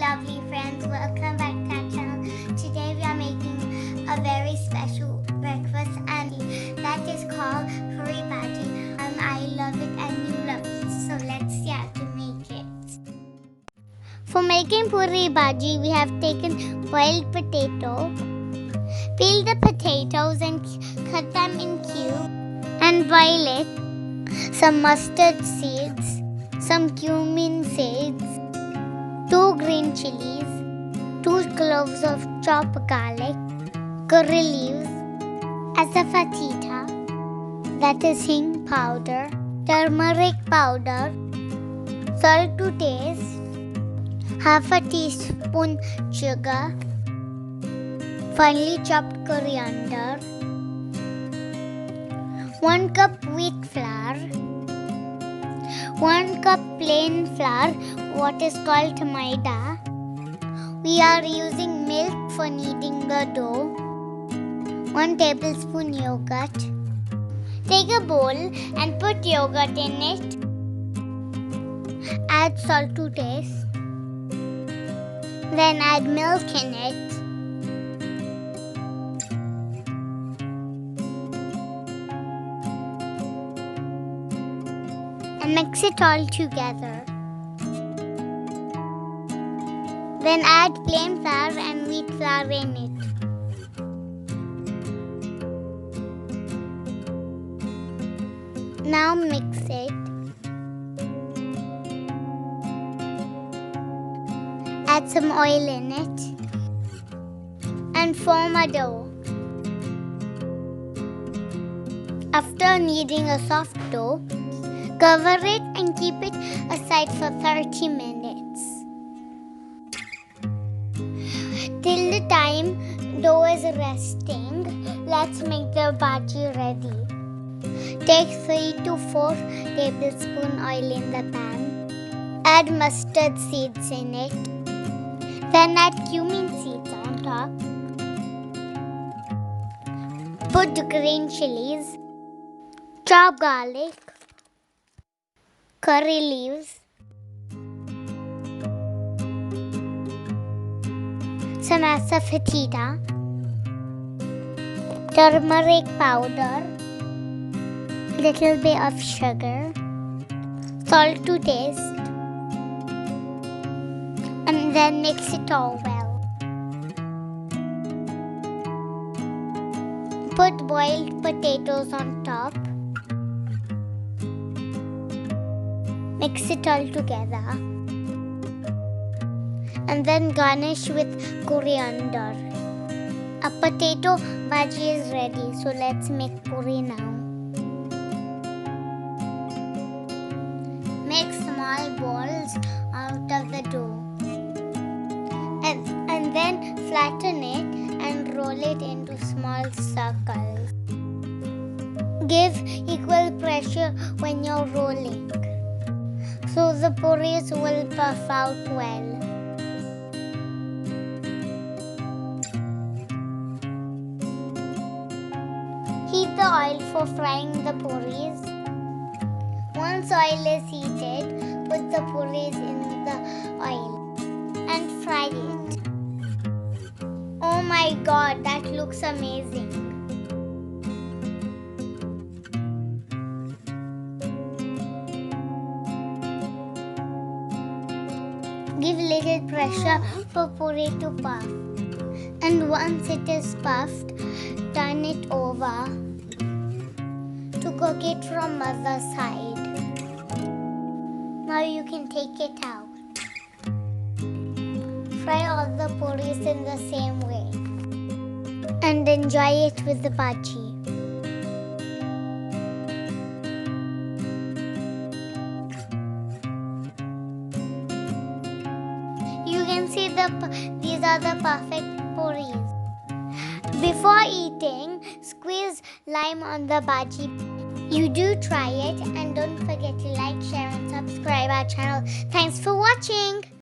lovely friends, welcome back to our channel. Today we are making a very special breakfast and that is called Puri Bhaji. I love it and you love it, so let's see how to make it. For making Puri Bhaji, we have taken boiled potato. Peel the potatoes and cut them in cubes and boil it. Some mustard seeds, some cumin seeds, 2 green chilies, 2 cloves of chopped garlic, curry leaves, asafoetida, that is hing powder, turmeric powder, salt to taste, half a teaspoon sugar, finely chopped coriander, 1 cup wheat flour, 1 cup plain flour, what is called maida. We are using milk for kneading the dough. 1 tablespoon yogurt. Take a bowl and put yogurt in it. Add salt to taste. Then add milk in it. And mix it all together. Then add plain flour and wheat flour in it. Now mix it. Add some oil in it and form a dough. After kneading a soft dough, cover it and keep it aside for 30 minutes. Till the time dough is resting, let's make the bhaji ready. Take 3 to 4 tablespoon oil in the pan. Add mustard seeds in it. Then add cumin seeds on top. Put green chilies, chopped garlic, curry leaves, some asafoetida, turmeric powder, little bit of sugar, salt to taste, and then mix it all well. Put boiled potatoes on top. Mix it all together. And then garnish with coriander. A potato bhaji is ready, so let's make puri now. Make small balls out of the dough. And then flatten it and roll it into small circles. Give equal pressure when you're rolling, so the puris will puff out well. Heat the oil for frying the puris. Once oil is heated, put the puris in the oil and fry it. Oh my god, that looks amazing. Give little pressure for puri to puff. And once it is puffed, turn it over to cook it from other side. Now you can take it out. Fry all the puris in the same way and enjoy it with the bhaji. You can see these are the perfect puris. Before eating, squeeze lime on the bhaji. You do try it and don't forget to like, share and subscribe our channel. Thanks for watching.